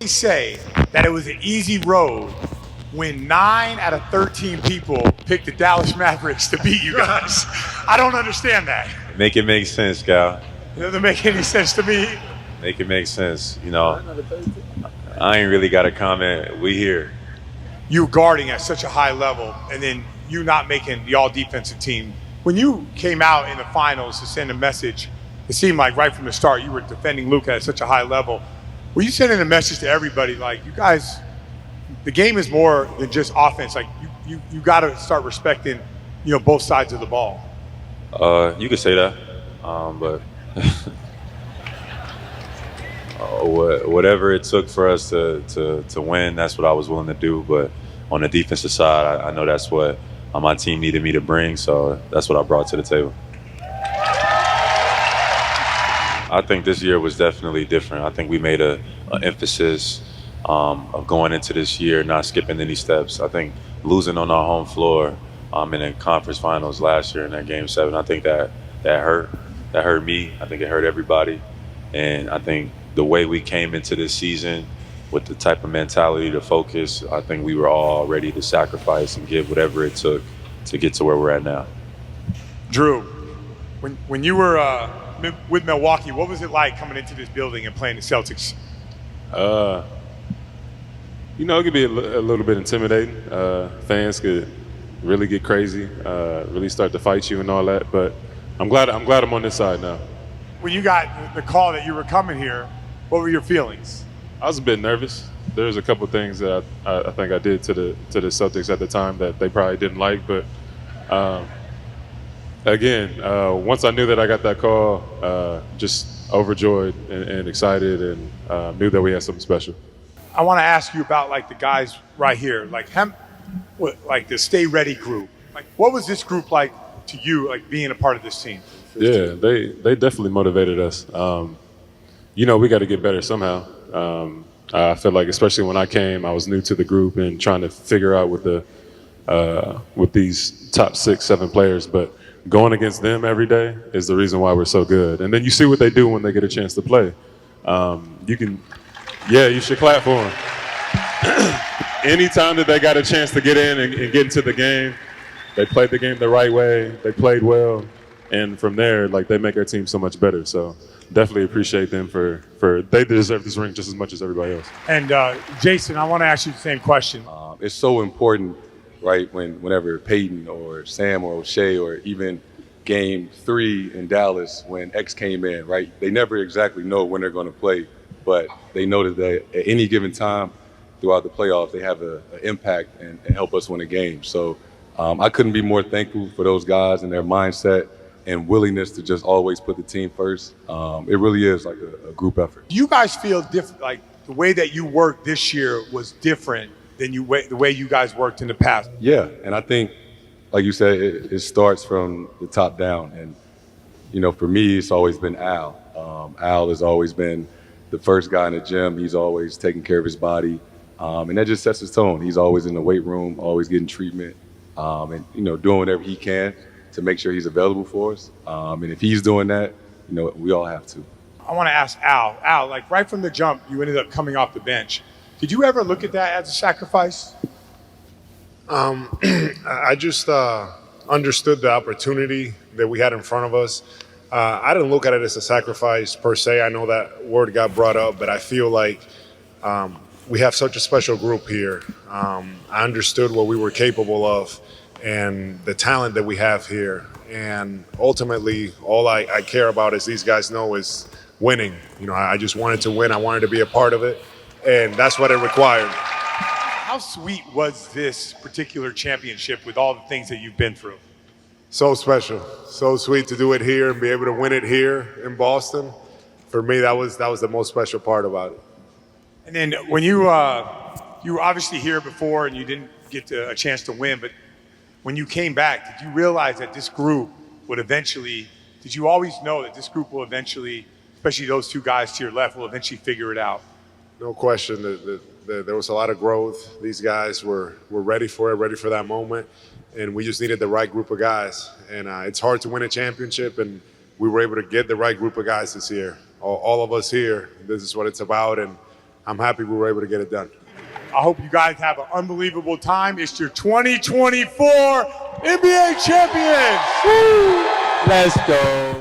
basically say that it was an easy road when 9 out of 13 people picked the Dallas Mavericks to beat you guys? I don't understand that. Make it make sense, Cal. It doesn't make any sense to me. Make it make sense. You know, I ain't really got a comment. We here. You guarding at such a high level, and then you not making the all-defensive team. When you came out in the finals to send a message, it seemed like right from the start you were defending Luka at such a high level. Were you sending a message to everybody like, you guys, the game is more than just offense. Like you got to start respecting, both sides of the ball. You could say that, but whatever it took for us to win, that's what I was willing to do. But on the defensive side, I know that's what my team needed me to bring, so that's what I brought to the table. I think this year was definitely different. I think we made an emphasis of going into this year not skipping any steps. I think losing on our home floor in the conference finals last year in that Game 7, I think that hurt. That hurt me. I think it hurt everybody. And I think the way we came into this season with the type of mentality to focus, I think we were all ready to sacrifice and give whatever it took to get to where we're at now. Drew, when you were with Milwaukee, what was it like coming into this building and playing the Celtics? It could be a little bit intimidating. Fans could really get crazy, really start to fight you and all that. But I'm glad I'm on this side now. When you got the call that you were coming here, what were your feelings? I was a bit nervous. There's a couple of things that I think I did to the Celtics at the time that they probably didn't like. But once I knew that I got that call, just overjoyed and excited, and knew that we had something special. I want to ask you about the guys right here, like the Stay Ready group. What was this group like to you, being a part of this team? Yeah, they definitely motivated us. We got to get better somehow. I feel like, especially when I came, I was new to the group and trying to figure out with these top 6-7 players. But going against them every day is the reason why we're so good. And then you see what they do when they get a chance to play. You should clap for them. Anytime that they got a chance to get in and get into the game, they played the game the right way. They played well. And from there, they make our team so much better. So definitely appreciate them for they deserve this ring just as much as everybody else. And Jason, I want to ask you the same question. It's so important, right, whenever Peyton or Sam or O'Shea or even Game 3 in Dallas when X came in, right, they never exactly know when they're going to play, but they know that at any given time throughout the playoffs, they have an impact and help us win a game. So I couldn't be more thankful for those guys and their mindset and willingness to just always put the team first. It really is like a group effort. Do you guys feel different, the way that you worked this year was different than the way you guys worked in the past? Yeah, and I think, like you said, it starts from the top down. And, for me, it's always been Al. Al has always been the first guy in the gym. He's always taking care of his body. And that just sets his tone. He's always in the weight room, always getting treatment, and, doing whatever he can to make sure he's available for us. And if he's doing that, we all have to. I want to ask Al. Al, right from the jump, you ended up coming off the bench. Did you ever look at that as a sacrifice? I just understood the opportunity that we had in front of us. I didn't look at it as a sacrifice per se. I know that word got brought up, but I feel like we have such a special group here. I understood what we were capable of and the talent that we have here. And ultimately, all I care about, as these guys know, is winning. I just wanted to win. I wanted to be a part of it. And that's what it required. How sweet was this particular championship with all the things that you've been through? So special. So sweet to do it here and be able to win it here in Boston. For me, that was the most special part about it. And then when you were obviously here before and you didn't get a chance to win, but when you came back, did you realize that this group would eventually, did you always know that this group will eventually, especially those two guys to your left, will eventually figure it out? No question. There was a lot of growth. These guys were ready for it, ready for that moment. And we just needed the right group of guys. And it's hard to win a championship, and we were able to get the right group of guys this year. All of us here, this is what it's about. And I'm happy we were able to get it done. I hope you guys have an unbelievable time. It's your 2024 NBA champions. Let's go.